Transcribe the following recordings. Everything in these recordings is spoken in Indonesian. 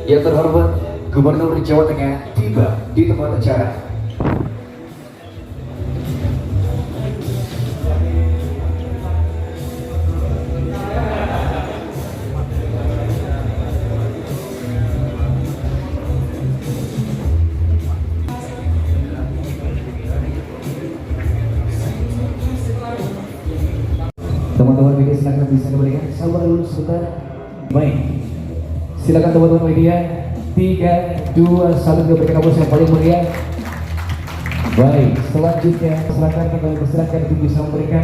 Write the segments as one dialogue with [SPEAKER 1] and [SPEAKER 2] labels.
[SPEAKER 1] Yang terhormat Gubernur Jawa Tengah tiba di tempat acara. Teman-teman media silakan bisa diberikan sabar dulu sebentar. Baik, silakan teman-teman media. 3, 2, 1 kita berikan aplaus yang paling meriah. Baik, selanjutnya silakan kembali persilakan untuk bisa memberikan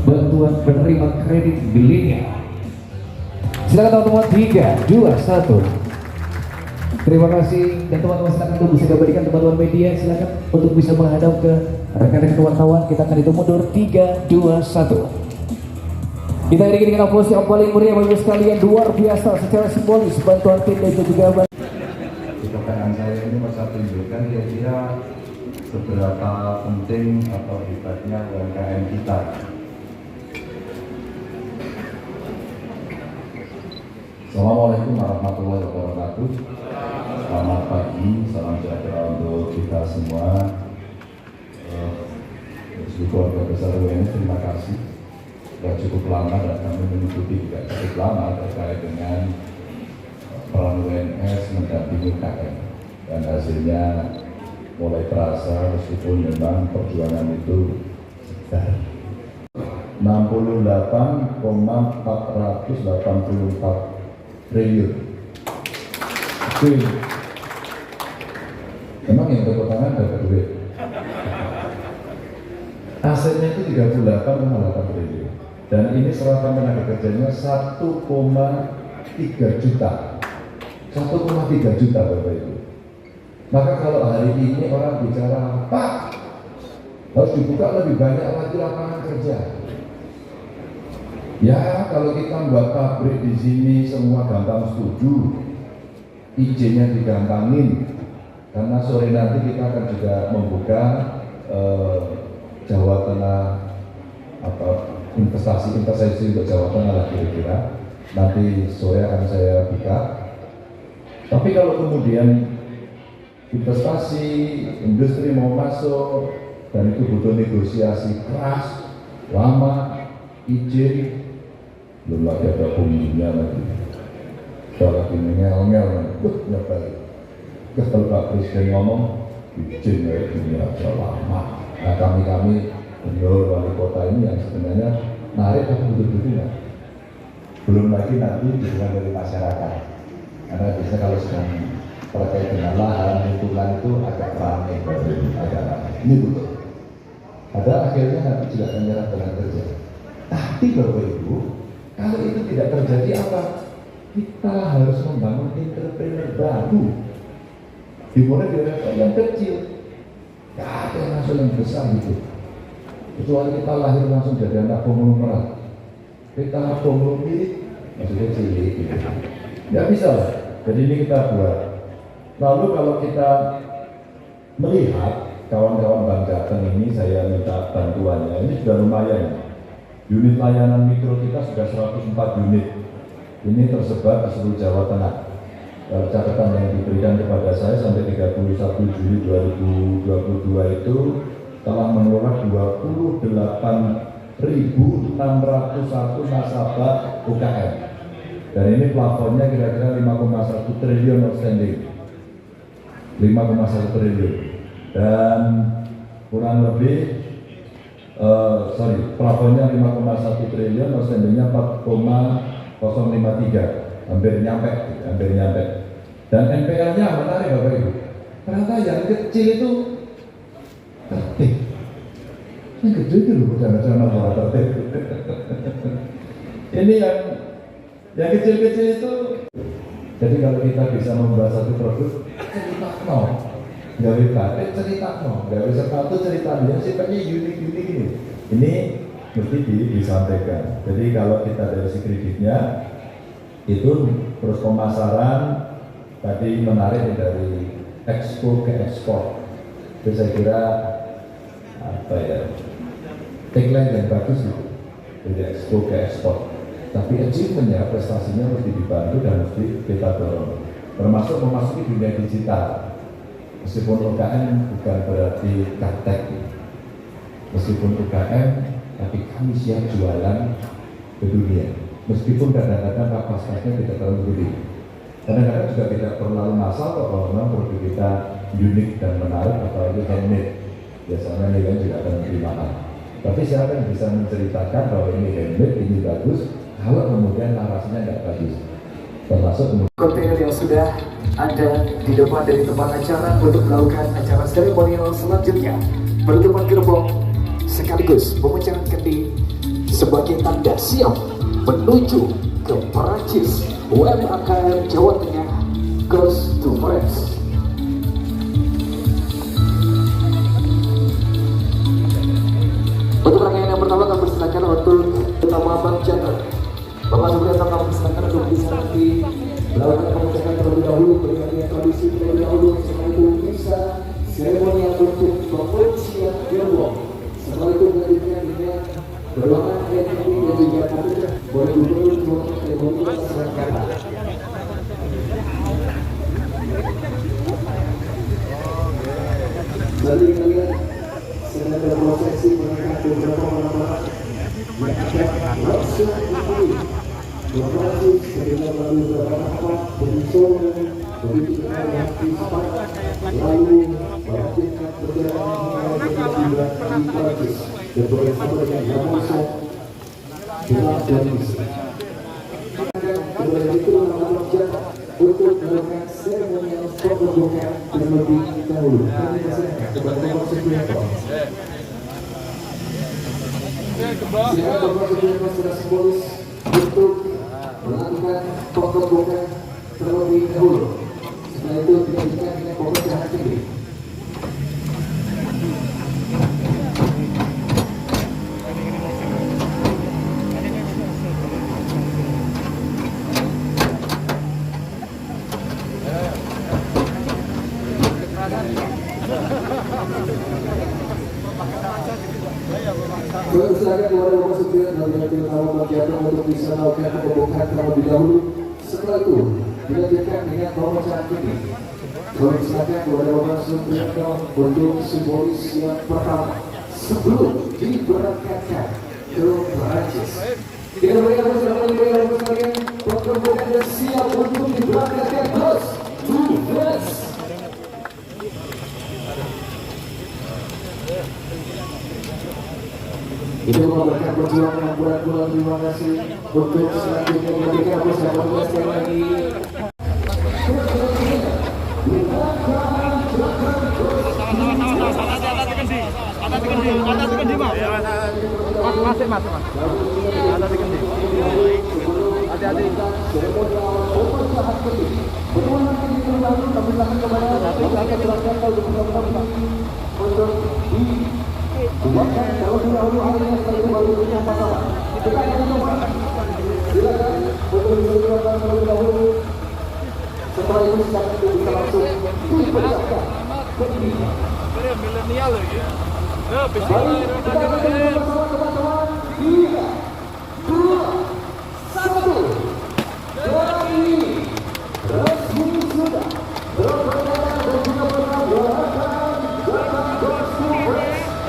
[SPEAKER 1] bantuan penerima kredit belinya. Silakan teman-teman. 3, 2, 1. Terima kasih dan teman-teman silakan untuk bisa berikan teman-teman media silakan untuk bisa menghadap ke rekan-rekan wartawan. Kita akan hitung mundur 3, 2, 1. Kita iringi dengan aplaus yang paling meriah bagi sekalian. Luar biasa secara simbolis bantuan tim dan juga
[SPEAKER 2] di pertanyaan saya ini masa tunjukkan kira-kira seberapa penting atau hebatnya UMKM kita. Assalamualaikum warahmatullahi wabarakatuh. Selamat pagi, salam sejahtera untuk kita semua. Untuk keluarga besar UNS, terima kasih. Sudah cukup lama dan kami mengikuti juga cukup lama terkait dengan peran UNS mendampingi UKM, dan hasilnya mulai terasa meskipun memang perjuangan itu sedang. 68,484 triliun. Memang yang tepuk tangan dapat duit. Asetnya itu 38,8 triliun. Dan ini serapan tenaga kerjanya 1,3 juta. 1,3 juta Bapak Ibu. Maka kalau hari ini orang bicara, Pak, harus dibuka lebih banyak lagi lapangan kerja. Ya, kalau kita buat pabrik di sini semua gampang setuju. Izinnya digampangin. Karena sore nanti kita akan juga membuka Jawa Tengah investasi untuk Jawa Tengah lah kira-kira. Nanti sore akan saya buka. Tapi kalau kemudian investasi, industri mau masuk, dan itu butuh negosiasi keras, lama, izin, belum lagi ada pemilunya lagi. Kalau lagi ngel-ngel, balik. Kalau Pak Presiden ngomong, izin ya ini aja lama. Nah kami Gubernur wali kota ini yang sebenarnya narik tapi betul-betul belum lagi nanti dukungan dari masyarakat, karena biasanya kalau sedang terkait dengan lahan lingkungan itu agak ramai, agak ramai. Ini betul. Ada akhirnya nanti juga akan menyerah dengan kerja. Tapi Bapak Ibu, kalau itu tidak terjadi apa? Kita harus membangun entrepreneur baru. Dimulai dari level yang kecil. Gak ada yang langsung yang besar gitu. Kecuali kita lahir langsung jadi anak konglomerat. Kita konglomerat, maksudnya cilik gitu. Nggak bisa lah. Jadi ini kita buat. Lalu kalau kita melihat kawan-kawan Bank Jateng ini, saya minta bantuannya. Ini sudah lumayan. Unit layanan mikro kita sudah 104 unit. Ini tersebar ke seluruh Jawa Tengah. Catatan yang diberikan kepada saya sampai 31 Juli 2022 itu telah mengelola 28.601 nasabah UKM. Dan ini plafonnya kira-kira 5,1 triliun outstanding. 5,1 triliun. Dan kurang lebih plafonnya 5,1 triliun, outstandingnya 4,053, hampir nyampe. Dan NPL-nya menarik Bapak Ibu. Ternyata yang kecil itu tertib. Yang gede itu loh rencana malah tertib. Ini yang kecil-kecil itu. Jadi kalau kita bisa membuat satu produk, cerita gawe batik cerita gawe sepatu cerita dia sifatnya unik ini. Ini mesti disampaikan. Jadi kalau kita dari sisi kreditnya itu terus pemasaran tadi menarik dari ekspor ke ekspor. Itu saya kira tagline yang bagus itu, dari ekspor ke ekspor. Tapi achievementnya, prestasinya mesti dibantu dan mesti kita dorong. Termasuk memasuki dunia digital. Meskipun UKM bukan berarti gaptek. Meskipun UKM, tapi kami siap jualan ke dunia. Meskipun kadang-kadang kapasitasnya tidak terlalu gede. Kadang-kadang juga tidak terlalu masalah kalau memang produk kita unik dan menarik atau itu handmade. Biasanya nilainya juga akan lebih mahal. Tapi siapa yang bisa menceritakan bahwa ini handmade, ini bagus, kalau kemudian narasinya nggak bagus. Termasuk
[SPEAKER 1] kontainer yang sudah ada di depan dari tempat acara untuk melakukan acara seremonial selanjutnya, penutupan gerbong sekaligus pemecahan kendi sebagai tanda siap menuju ke Perancis. UMKM Jawa Tengah goes to France. Untuk rangkaian yang pertama kami persilakan untuk utama Bang Jana. Bapak Supriyanto kami persilakan untuk bisa nanti melakukan pemecahkan terlebih dahulu, bergantian tradisi terlebih dahulu. Setelah itu bisa seremonial untuk pembersihan gerbong. Setelah itu dilanjutkan dengan berdoa ayat ini dan juga kata boleh dulu untuk seremonial serangkaian. Jadi kalian sedang berprosesi mengangkat beberapa orang-orang yang akan langsung dipilih berproses dengan melalui beberapa tahap pengusulan begitu dengan yang cepat lalu melanjutkan perjalanan hingga ke di Perancis dan bersama dengan langsung dengan kondisi. Kemudian itu melakukan untuk melakukan seremonial pembukaan terlebih dahulu. Kami persilakan kepada Bapak Supriyanto. Silakan Bapak Supriyanto sudah simbolis untuk melakukan pembukaan terlebih dahulu. Setelah itu dilanjutkan dengan pemecahan kendi. Silakan kepada Bapak Supriyanto dan utama Bagian untuk bisa melakukan pembukaan terlebih dahulu. Setelah itu dilanjutkan dengan pemecahan kendi. Silakan kepada Bapak Supriyanto untuk simbolis yang pertama sebelum diberangkatkan ke Perancis. Kita berikan bersama sekalian pembukaan dan siap untuk diberangkatkan terus to France. Itu merupakan perjuangan yang bulan-bulan. Terima kasih untuk selanjutnya memberikan bersama sekali lagi. Buatkan terlebih dahulu akhirnya setelah itu baru berikutnya pasangan. Silakan untuk diperjuangkan terlebih dahulu. Setelah itu silakan itu bisa langsung dipersiapkan. Milenial lagi. Baik, kita akan bersama teman-teman. 3, 2, 1. Dan ini resmi sudah berpengalaman dan juga berpengalaman datang bersama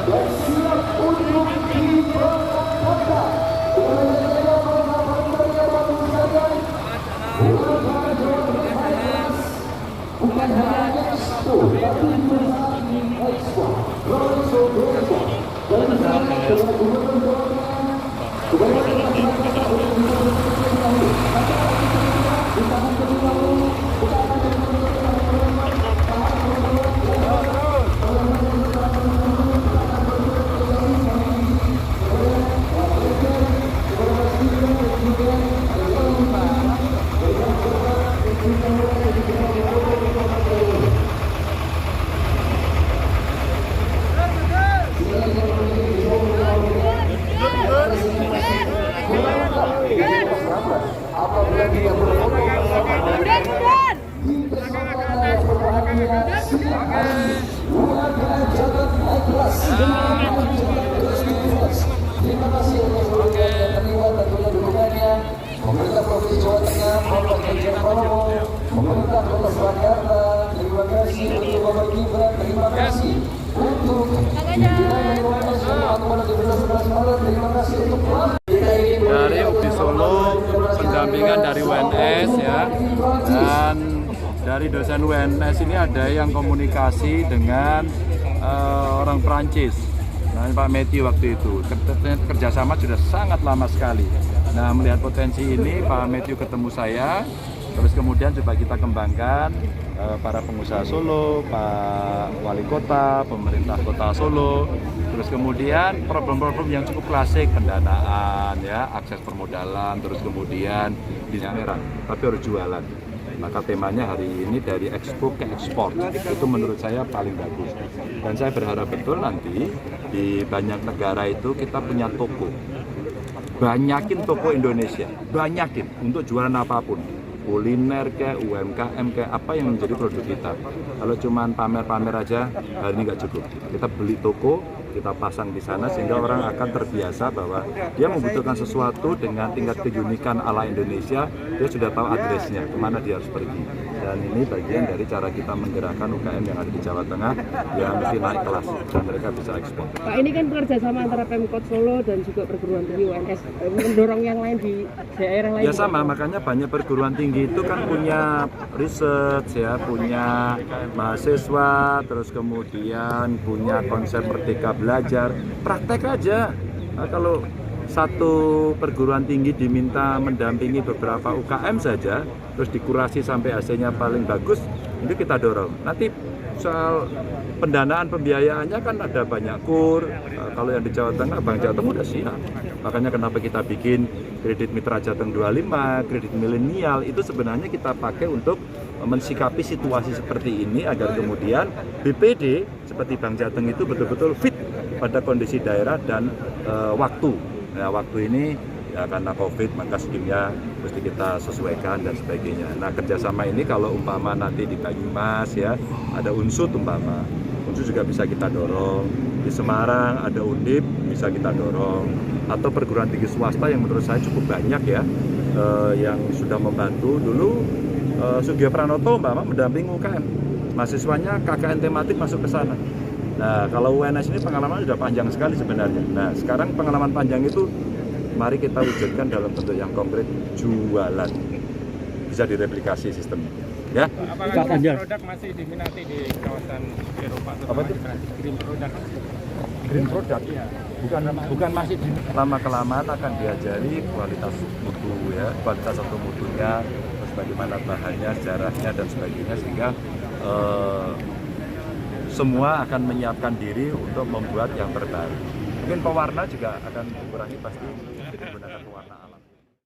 [SPEAKER 1] dan siap untuk diberangkatkan. Bukan hanya Expo, tapi juga Expo, dan misalnya kepada gubernur kepada masyarakat untuk bisa berpengalaman. Di tahun kedua kita akan apabila dia terima kasih untuk terlibat tentunya dukungannya. Provinsi Jawa Tengah, Bapak Ganjar Pranowo, pemerintah Kota Surakarta, terima kasih untuk Bapak Gibran, terima kasih untuk pimpinan UNS Solo 17-11 Maret, terima kasih untuk
[SPEAKER 3] dari UPI Solo, pendampingan dari UNS ya, dan dari dosen UNS ini ada yang komunikasi dengan orang Prancis, nah, Pak Matthew waktu itu. Kerjasama sudah sangat lama sekali. Nah, melihat potensi ini Pak Matthew ketemu saya, terus kemudian coba kita kembangkan para pengusaha Solo, Pak Wali Kota, pemerintah Kota Solo, terus kemudian problem-problem yang cukup klasik, pendanaan, ya, akses permodalan, terus kemudian di daerah, tapi harus jualan. Maka temanya hari ini dari ekspor ke ekspor, itu menurut saya paling bagus. Dan saya berharap betul nanti di banyak negara itu kita punya toko. Banyakin toko Indonesia, banyakin untuk jualan apapun. Kuliner ke, UMKM ke, apa yang menjadi produk kita. Kalau cuma pamer-pamer aja, hari ini nggak cukup. Kita beli toko, kita pasang di sana sehingga orang akan terbiasa bahwa dia membutuhkan sesuatu dengan tingkat keunikan ala Indonesia, dia sudah tahu adresnya, kemana dia harus pergi. Dan ini bagian dari cara kita menggerakkan UKM yang ada di Jawa Tengah yang mesti naik kelas dan mereka bisa ekspor.
[SPEAKER 4] Pak, ini kan kerjasama antara Pemkot Solo dan juga perguruan tinggi UNS, mendorong yang lain di daerah lain.
[SPEAKER 3] Ya sama, makanya banyak perguruan tinggi itu kan punya research ya, punya mahasiswa, terus kemudian punya konsep merdeka belajar, praktek aja. Nah, kalau satu perguruan tinggi diminta mendampingi beberapa UKM saja, terus dikurasi sampai hasilnya paling bagus, itu kita dorong. Nanti soal pendanaan pembiayaannya kan ada banyak kur. Kalau yang di Jawa Tengah, Bank Jateng udah siap. Makanya kenapa kita bikin kredit Mitra Jateng 25, kredit milenial, itu sebenarnya kita pakai untuk mensikapi situasi seperti ini agar kemudian BPD seperti Bank Jateng itu betul-betul fit pada kondisi daerah dan waktu. Nah, waktu ini ya karena COVID maka skimnya mesti kita sesuaikan dan sebagainya. Nah, kerjasama ini kalau umpama nanti di Banyumas ya ada Unsut umpama, Unsut juga bisa kita dorong. Di Semarang ada Undip bisa kita dorong. Atau perguruan tinggi swasta yang menurut saya cukup banyak ya yang sudah membantu. Dulu Sugio Pranoto umpama mendampingi UKM, mahasiswanya KKN tematik masuk ke sana. Nah, kalau UNS ini pengalaman sudah panjang sekali sebenarnya. Nah, sekarang pengalaman panjang itu mari kita wujudkan dalam bentuk yang konkret, jualan. Bisa direplikasi sistemnya. Ya.
[SPEAKER 5] Apakah produk masih diminati di kawasan Eropa?
[SPEAKER 3] Apa itu?
[SPEAKER 5] Green product.
[SPEAKER 3] Green product? Ya. Bukan masih lama-kelamaan akan diajari kualitas mutu ya, kualitas atau mutunya, terus bagaimana bahannya, sejarahnya dan sebagainya sehingga semua akan menyiapkan diri untuk membuat yang terbaru. Mungkin pewarna juga akan dikurangi pasti menggunakan pewarna alam.